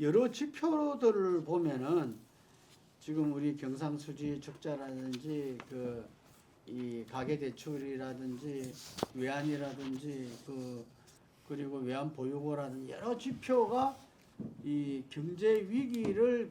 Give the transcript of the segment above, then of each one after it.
여러 지표들을 보면은 지금 우리 경상수지 적자라든지 이 가계 대출이라든지 외환이라든지 그리고 외환 보유고라든지 여러 지표가 이 경제 위기를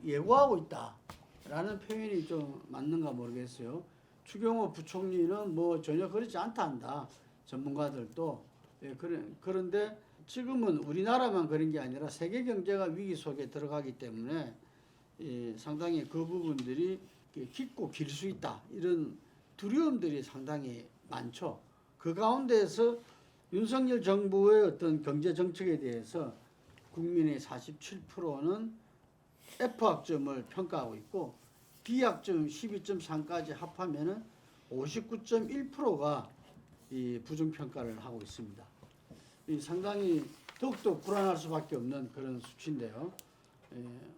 예고하고 있다라는 표현이 좀 맞는가 모르겠어요. 추경호 부총리는 뭐 전혀 그렇지 않다 한다. 전문가들도. 예, 그런데 지금은 우리나라만 그런 게 아니라 세계 경제가 위기 속에 들어가기 때문에 상당히 그 부분들이 깊고 길 수 있다. 이런 두려움들이 상당히 많죠. 그 가운데서 윤석열 정부의 어떤 경제 정책에 대해서 국민의 47%는 F학점을 평가하고 있고 D학점 12.3까지 합하면은 59.1%가 이 부정평가를 하고 있습니다. 이 상당히 더욱더 불안할 수밖에 없는 그런 수치인데요.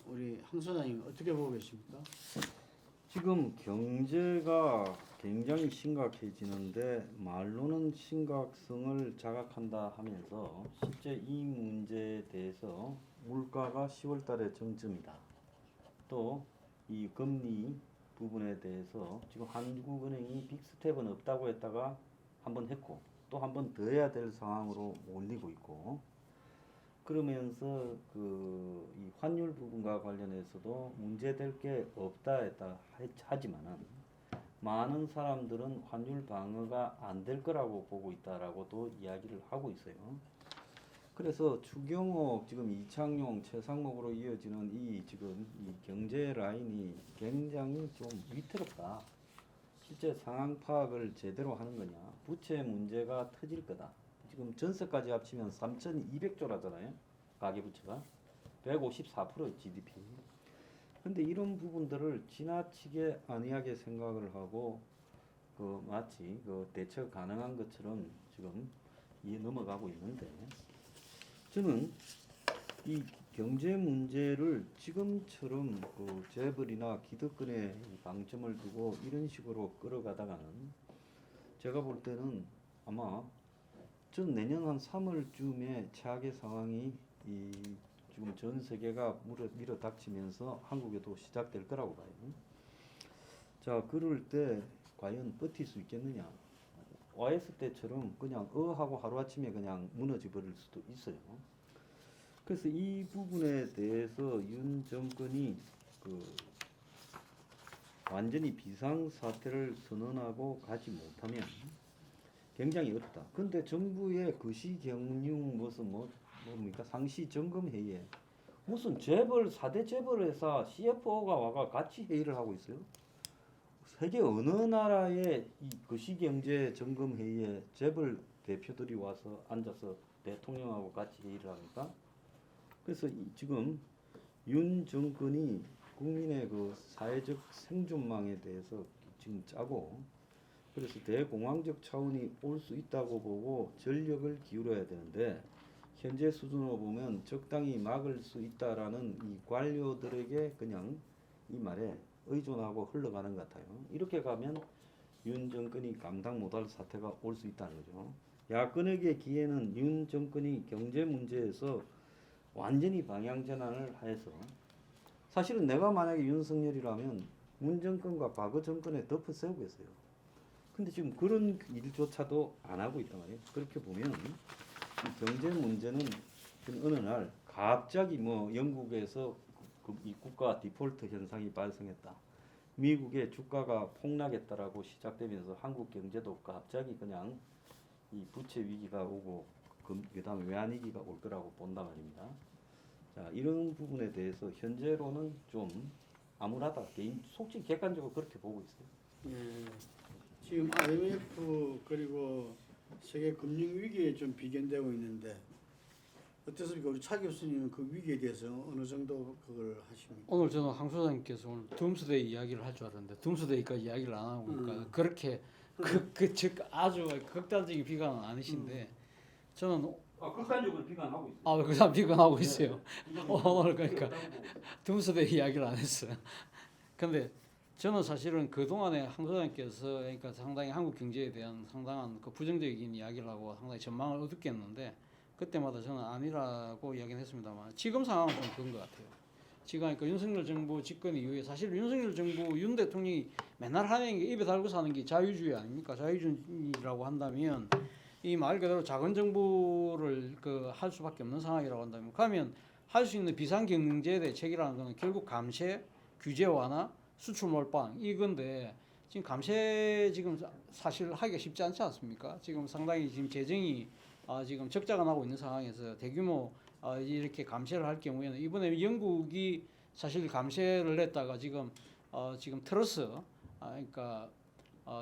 우리 황 소장님 어떻게 보고 계십니까? 지금 경제가 굉장히 심각해지는데 말로는 심각성을 자각한다 하면서 실제 이 문제에 대해서 물가가 10월 달에 정점이다. 또 이 금리 부분에 대해서 지금 한국은행이 빅스텝은 없다고 했다가 한번 했고 또 한 번 더 해야 될 상황으로 몰리고 있고 그러면서 이 환율 부분과 관련해서도 문제될 게 없다 했다 하지만은 많은 사람들은 환율 방어가 안 될 거라고 보고 있다라고도 이야기를 하고 있어요. 그래서 추경호 지금 이창용 최상목으로 이어지는 지금 이 경제 라인이 굉장히 좀 위태롭다. 실제 상황 파악을 제대로 하는 거냐? 부채 문제가 터질 거다. 지금 전세까지 합치면 3,200조라잖아요. 가계부채가 154% GDP. 근데 이런 부분들을 지나치게 안이하게 생각을 하고 마치 대처 가능한 것처럼 지금 넘어가고 있는데 저는 이 경제 문제를 지금처럼 재벌이나 기득권에 방점을 두고 이런 식으로 끌어가다가는 제가 볼 때는 아마 전 내년 한 3월쯤에 최악의 상황이 지금 전 세계가 밀어 닥치면서 한국에도 시작될 거라고 봐요. 자, 그럴 때 과연 버틸 수 있겠느냐? OS 때처럼 그냥 하고 하루아침에 그냥 무너져 버릴 수도 있어요. 그래서 이 부분에 대해서 윤 정권이 완전히 비상사태를 선언하고 가지 못하면 굉장히 어렵다. 근데 정부의 거시경영 뭡니까? 상시 점검 회의에 무슨 재벌 4대 재벌 회사 CFO가 와가 같이 회의를 하고 있어요. 세계 어느 나라의 이 거시경제 점검 회의에 재벌 대표들이 와서 앉아서 대통령하고 같이 회의를 합니까? 그래서 지금 윤 정권이 국민의 사회적 생존망에 대해서 지금 짜고 그래서 대공황적 차원이 올 수 있다고 보고 전력을 기울여야 되는데 현재 수준으로 보면 적당히 막을 수 있다라는 이 관료들에게 그냥 이 말에 의존하고 흘러가는 것 같아요. 이렇게 가면 윤 정권이 감당 못할 사태가 올 수 있다는 거죠. 야권에게 기회는 윤 정권이 경제 문제에서 완전히 방향 전환을 해서 사실은 내가 만약에 윤석열이라면 문 정권과 과거 정권에 덮어 세우겠어요. 근데 지금 그런 일조차도 안 하고 있단 말이에요. 그렇게 보면 이 경제 문제는 어느 날 갑자기 영국에서 이 국가 디폴트 현상이 발생했다. 미국의 주가가 폭락했다라고 시작되면서 한국 경제도 갑자기 그냥 이 부채 위기가 오고 그다음에 외환 위기가 올 거라고 본단 말입니다. 자, 이런 부분에 대해서 현재로는 좀 암울하다. 솔직히 객관적으로 그렇게 보고 있어요. 예, 지금 IMF 그리고 세계 금융 위기에 좀 비견되고 있는데 어떻습니까? 우리 차 교수님은 그 위기에 대해서 어느 정도 그걸 하십니까? 오늘 저는 황 소장님께서 오늘 둠스데이 이야기를 할 줄 알았는데 둠스데이까지 이야기를 안 하고 보니까 그렇게 즉 아주 극단적인 비관은 아니신데 저는 극단적으로 비관하고 있어요. 그 사람 비관하고 있어요. 오늘 그러니까 둠스데이 이야기를 안 했어요. 근데 저는 사실은 그 동안에 황 소장님께서 그러니까 상당히 한국 경제에 대한 상당한 부정적인 이야기를 하고 상당히 전망을 어둡게 했는데 그때마다 저는 아니라고 이야기는 했습니다만 지금 상황은 좀 그런 것 같아요. 지금 그러니까 윤석열 정부 집권 이후에 사실 윤석열 정부 윤 대통령이 맨날 하는 게 입에 달고 사는 게 자유주의 아닙니까? 자유주의라고 한다면 이 말 그대로 작은 정부를 그 할 수밖에 없는 상황이라고 한다면 가면 할 수 있는 비상경제 대책이라는 거는 결국 감세, 규제 완화, 수출 몰빵 이건데 지금 감세 지금 사실 하기가 쉽지 않지 않습니까? 지금 상당히 지금 재정이 지금 적자가 나고 있는 상황에서 대규모 이렇게 감세를 할 경우에는 이번에 영국이 사실 감세를 냈다가 지금 지금 트러스 그러니까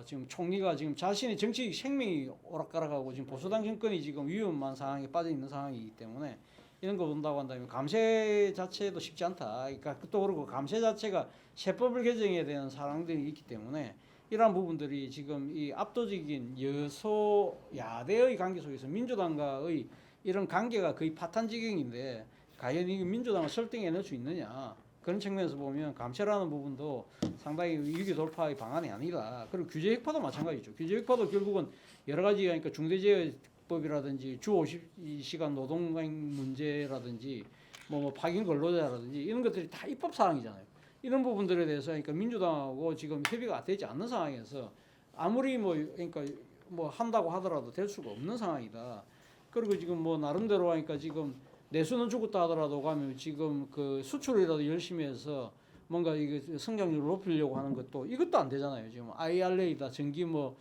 지금 총리가 지금 자신의 정치 생명이 오락가락하고 지금 보수당 정권이 지금 위험한 상황에 빠져 있는 상황이기 때문에 이런 거 본다고 한다면 감세 자체도 쉽지 않다. 그러니까 또 그러고 감세 자체가 세법을 개정해야 되는 사항들이 있기 때문에 이러한 부분들이 지금 이 압도적인 여소야대의 관계 속에서 민주당과의 이런 관계가 거의 파탄 지경인데 과연 이 민주당을 설득해낼 수 있느냐 그런 측면에서 보면 감세라는 부분도 상당히 위기 돌파의 방안이 아니다. 그리고 규제 획파도 마찬가지죠. 규제 획파도 결국은 여러 가지 그러니까 중대재해법이라든지 주 52시간 노동 문제라든지 뭐 파견 근로자라든지 이런 것들이 다 입법 사항이잖아요. 이런 부분들에 대해서 그러니까 민주당하고 지금 협의가 되지 않는 상황에서 아무리 뭐 그러니까 뭐 한다고 하더라도 될 수가 없는 상황이다. 그리고 지금 뭐 나름대로 하니까 지금 내수는 죽었다 하더라도 가면 지금 그 수출이라도 열심히 해서 뭔가 이게 성장률을 높이려고 하는 것도 이것도 안 되잖아요. 지금 IRA다, 전기 뭐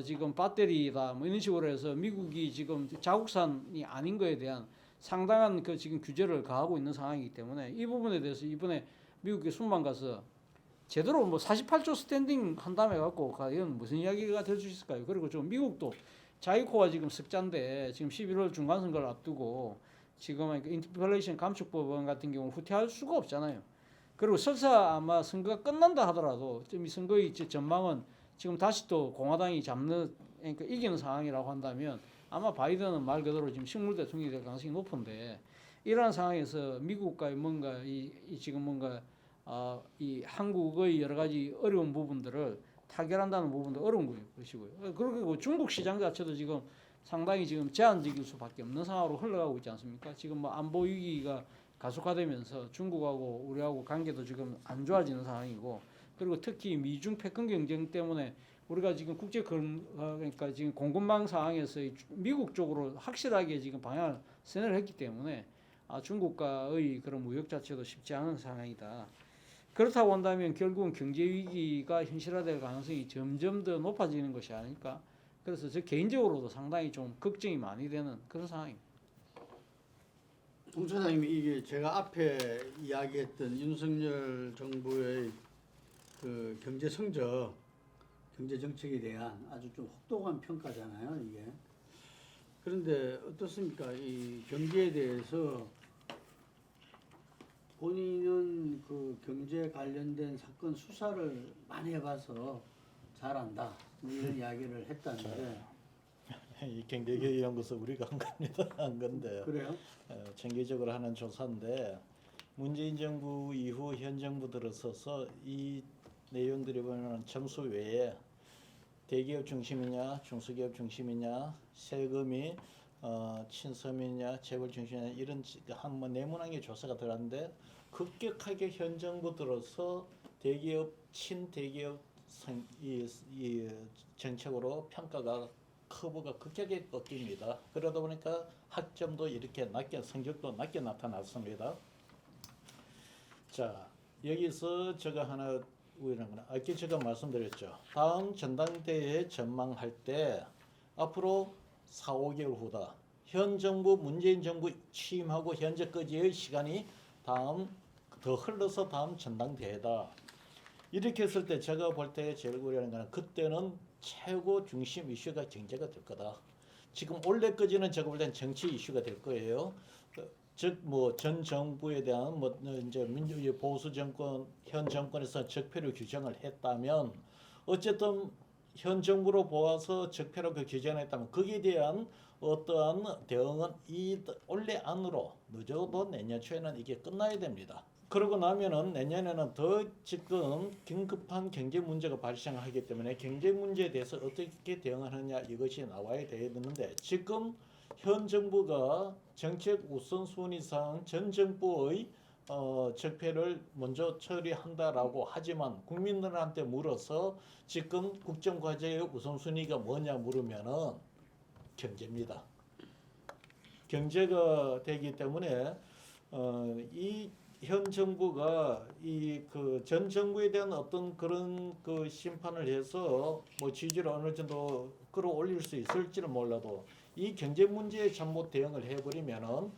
지금 배터리다 뭐 이런 식으로 해서 미국이 지금 자국산이 아닌 거에 대한 상당한 그 지금 규제를 가하고 있는 상황이기 때문에 이 부분에 대해서 이번에 미국에 순방 가서 제대로 뭐 48조 스탠딩 한다음에 갖고 과연 무슨 이야기가 될 수 있을까요? 그리고 좀 미국도 자유코가 지금 석자인데 지금 11월 중간 선거를 앞두고 지금 인플레이션 감축법안 같은 경우 후퇴할 수가 없잖아요. 그리고 설사 아마 선거가 끝난다 하더라도 좀 이 선거의 전망은 지금 다시 또 공화당이 잡는 그러니까 이기는 상황이라고 한다면 아마 바이든은 말 그대로 지금 식물 대통령이 될 가능성이 높은데 이러한 상황에서 미국과의 뭔가 이 지금 뭔가 이 한국의 여러 가지 어려운 부분들을 타결한다는 부분도 어려운 것이고요. 그리고 중국 시장 자체도 지금 상당히 지금 제한적일 수밖에 없는 상황으로 흘러가고 있지 않습니까? 지금 뭐 안보 위기가 가속화되면서 중국하고 우리하고 관계도 지금 안 좋아지는 상황이고 그리고 특히 미중 패권 경쟁 때문에 우리가 지금 그러니까 지금 공급망 상황에서 미국 쪽으로 확실하게 지금 방향을 선회를 했기 때문에 중국과의 그런 무역 자체도 쉽지 않은 상황이다. 그렇다고 한다면 결국은 경제 위기가 현실화될 가능성이 점점 더 높아지는 것이 아닐까. 그래서 저 개인적으로도 상당히 좀 걱정이 많이 되는 그런 상황입니다. 동 차장님 이게 제가 앞에 이야기했던 윤석열 정부의 그 경제 성적, 경제 정책에 대한 아주 좀 혹독한 평가잖아요, 이게. 그런데 어떻습니까? 이 경제에 대해서 본인은 그 경제 관련된 사건 수사를 많이 해봐서 잘한다 뭐 이런 이야기를 했다는데 이 경제교육연구소 우리가 한 겁니다. 한 건데 그래요? 정기적으로 하는 조사인데 문재인 정부 이후 현 정부 들어서서 이 내용들이 보면 점수 외에 대기업 중심이냐 중소기업 중심이냐 세금이 친서민이냐 재벌 중심이냐 이런 한뭐 네모난 게 조사가 들어갔는데 급격하게 현 정부 들어서 대기업 친대기업 이 정책으로 평가가 커브가 급격하게 꺾입니다. 그러다 보니까 학점도 이렇게 낮게 성적도 낮게 나타났습니다. 자 여기서 제가 하나 우연한 거는 아까 제가 말씀드렸죠. 다음 전당대회 전망할 때 앞으로 4, 5개월 후다. 현 정부 문재인 정부 취임하고 현재까지의 시간이 다음 더 흘러서 다음 전당대회다. 이렇게 했을 때 제가 볼 때 제일 우려하는 거는 그때는 최고 중심 이슈가 경제가 될 거다. 지금 올해까지는 제가 볼 때는 정치 이슈가 될 거예요. 즉 뭐 전 정부에 대한 뭐 이제 민주 보수 정권 현 정권에서 적폐로 규정을 했다면 어쨌든 현 정부로 보아서 적폐로 그 규정을 했다면 거기에 대한 어떠한 대응은 이 올해 안으로 늦어도 내년 초에는 이게 끝나야 됩니다. 그러고 나면은 내년에는 더 지금 긴급한 경제 문제가 발생하기 때문에 경제 문제에 대해서 어떻게 대응하느냐 이것이 나와야 되는데 지금 현 정부가 정책 우선순위상 전 정부의 적폐를 먼저 처리한다라고 하지만 국민들한테 물어서 지금 국정과제의 우선순위가 뭐냐 물으면은 경제입니다. 경제가 되기 때문에 이 현 정부가 이 그 전 정부에 대한 어떤 그런 그 심판을 해서 뭐 지지를 어느 정도 끌어올릴 수 있을지는 몰라도 이 경제 문제에 잘못 대응을 해버리면은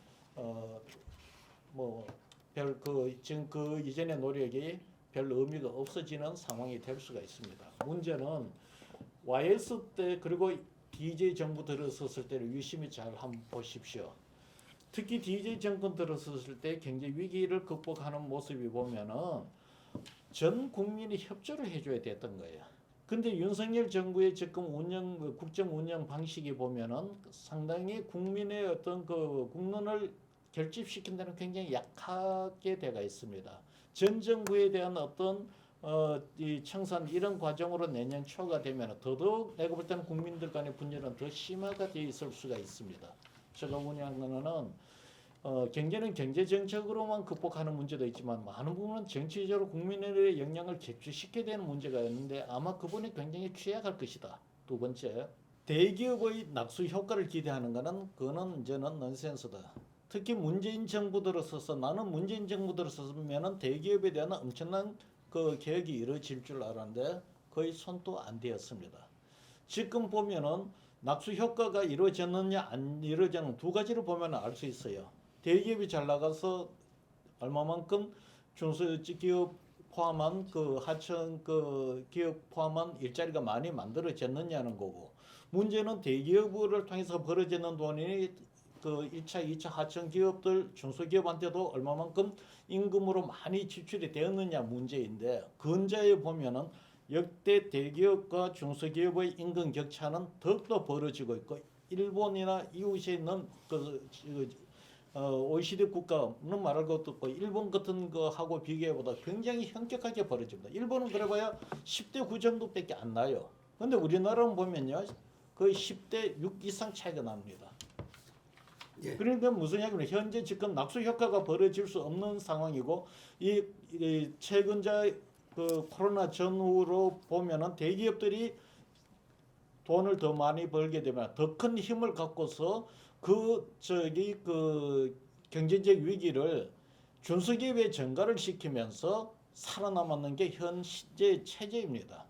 뭐 별 그 지금 그 이전의 노력이 별 의미가 없어지는 상황이 될 수가 있습니다. 문제는 YS 때 그리고 DJ 정부 들어섰을 때를 유심히 잘 한번 보십시오. 특히 DJ 정권 들어섰을 때 경제 위기를 극복하는 모습이 보면은 전 국민이 협조를 해줘야 됐던 거예요. 근데 윤석열 정부의 지금 국정 운영 방식이 보면은 상당히 국민의 어떤 그 국론을 결집시킨 데는 굉장히 약하게 돼가 있습니다. 전 정부에 대한 어떤 이 청산 이런 과정으로 내년 초가 되면 더더욱 내가 볼 때는 국민들 간의 분열은 더 심화가 되어 있을 수가 있습니다. 제가 운영하는 경제는 경제 정책으로만 극복하는 문제도 있지만 많은 부분은 정치적으로 국민의 영향을 객주시켜야 되는 문제가 있는데 아마 그분이 굉장히 취약할 것이다. 두 번째, 대기업의 낙수 효과를 기대하는 것은 그거는 이제는 넌센스다. 특히 문재인 정부 들어서서 나는 문재인 정부 들어서면은 대기업에 대한 엄청난 그 개혁이 이루어질 줄 알았는데 거의 손도 안 대었습니다. 지금 보면은 낙수 효과가 이루어졌느냐 안 이루어졌는 두 가지를 보면 알 수 있어요. 대기업이 잘 나가서 얼마만큼 중소기업 포함한 그 하청 그 기업 포함한 일자리가 많이 만들어졌느냐는 거고 문제는 대기업을 통해서 벌어지는 돈이 그 1차, 2차 하청 기업들 중소기업한테도 얼마만큼 임금으로 많이 지출이 되었느냐 문제인데 근자에 보면은 역대 대기업과 중소기업의 임금 격차는 더욱더 벌어지고 있고 일본이나 이웃에 있는 OECD 국가는 말할 것도 없고 일본 같은 거하고 비교해보다 굉장히 현격하게 벌어집니다. 일본은 그래봐야 10대 9 정도밖에 안 나요. 근데 우리나라는 보면요 거의 10대 6 이상 차이가 납니다. 예. 그러니까 무슨 이야기냐면 현재 지금 낙수 효과가 벌어질 수 없는 상황이고 이 최근자 그 코로나 전후로 보면은 대기업들이 돈을 더 많이 벌게 되면 더 큰 힘을 갖고서 그 경제적 위기를 중소기업에 전가를 시키면서 살아남았는 게 현재 체제입니다.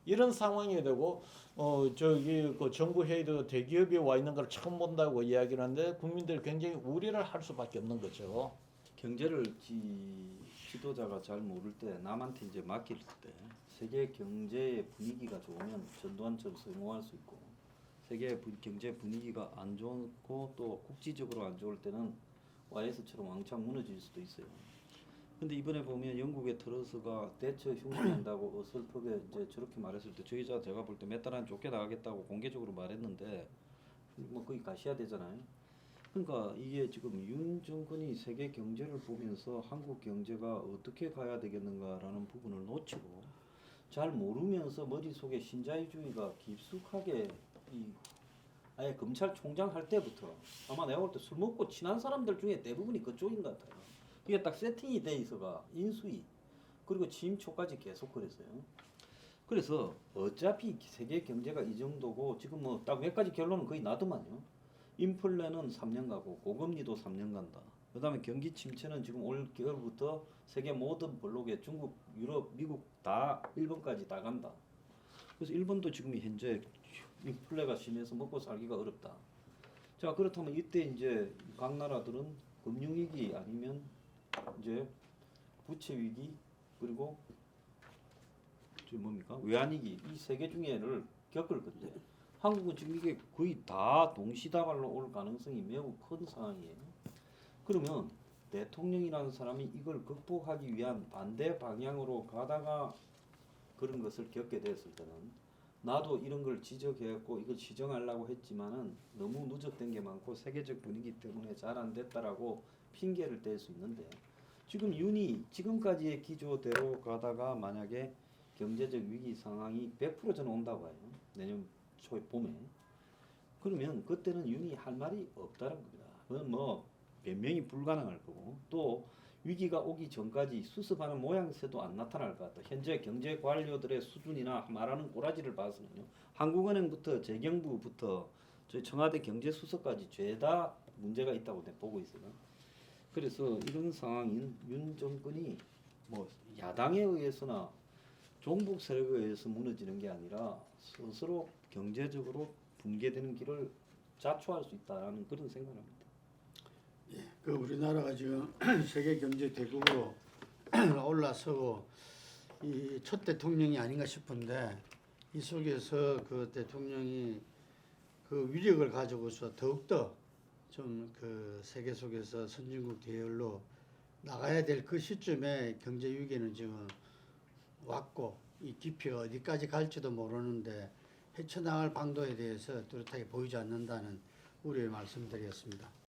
이런 상황이 되고 그 정부 회의도 대기업이 와 있는 걸 처음 본다고 이야기를 하는데 국민들이 굉장히 우려를 할 수밖에 없는 거죠. 경제를 지도자가 잘 모를 때 남한테 이제 맡길 때 세계 경제의 분위기가 좋으면 전두환처럼 성공할 수 있고 세계 경제 분위기가 안 좋고 또 국지적으로 안 좋을 때는 YS처럼 왕창 무너질 수도 있어요. 근데 이번에 보면 영국의 트러스가 대처 흉내낸다고 어설프게 이제 저렇게 말했을 때 제가 볼 때 몇 달 안에 쫓겨나가겠다고 공개적으로 말했는데 뭐 거의 가셔야 되잖아요. 그러니까 이게 지금 윤 정권이 세계 경제를 보면서 한국 경제가 어떻게 가야 되겠는가라는 부분을 놓치고 잘 모르면서 머릿속에 신자유주의가 깊숙하게 아예 검찰총장 할 때부터 아마 내가 볼 때 술 먹고 친한 사람들 중에 대부분이 그쪽인 것 같아요. 이게 딱 세팅이 돼 있어가 인수위 그리고 취임 초까지 계속 그랬어요. 그래서 어차피 세계 경제가 이 정도고 지금 뭐 딱 몇 가지 결론은 거의 나더만요. 인플레는 3년 가고 고금리도 3년 간다. 그다음에 경기 침체는 지금 올 겨울부터 세계 모든 블록에 중국, 유럽, 미국 다 일본까지 다 간다. 그래서 일본도 지금 현재 인플레가 심해서 먹고 살기가 어렵다. 자 그렇다면 이때 이제 각 나라들은 금융위기 아니면 이제 부채 위기 그리고 저 뭡니까 외환위기 이 세 개 중에를 겪을 건데 한국은 지금 이게 거의 다 동시다발로 올 가능성이 매우 큰 상황이에요. 그러면 대통령이라는 사람이 이걸 극복하기 위한 반대 방향으로 가다가 그런 것을 겪게 됐을 때는 나도 이런 걸 지적해갖고 이걸 지정하려고 했지만은 너무 누적된 게 많고 세계적 분위기 때문에 잘 안 됐다라고 핑계를 댈 수 있는데 지금 윤이 지금까지의 기조대로 가다가 만약에 경제적 위기 상황이 100% 저는 온다고 해요. 내년 초 봄에. 그러면 그때는 윤이 할 말이 없다는 겁니다. 그건 뭐 변명이 불가능할 거고 또 위기가 오기 전까지 수습하는 모양새도 안 나타날 것 같다. 현재 경제 관료들의 수준이나 말하는 꼬라지를 봐서는요. 한국은행부터 재경부부터 저희 청와대 경제수석까지 죄다 문제가 있다고 내가 보고 있어요. 그래서 이런 상황인 윤 정권이 뭐 야당에 의해서나 종북 세력에 의해서 무너지는 게 아니라 스스로 경제적으로 붕괴되는 길을 자초할 수 있다는 그런 생각을 합니다. 그 우리나라가 지금 세계 경제 대국으로 올라서고 이 첫 대통령이 아닌가 싶은데 이 속에서 그 대통령이 그 위력을 가지고서 더욱더 좀 그 세계 속에서 선진국 대열로 나가야 될 그 시점에 경제 위기는 지금 왔고 이 깊이가 어디까지 갈지도 모르는데 헤쳐나갈 방도에 대해서 뚜렷하게 보이지 않는다는 우려의 말씀드리겠습니다.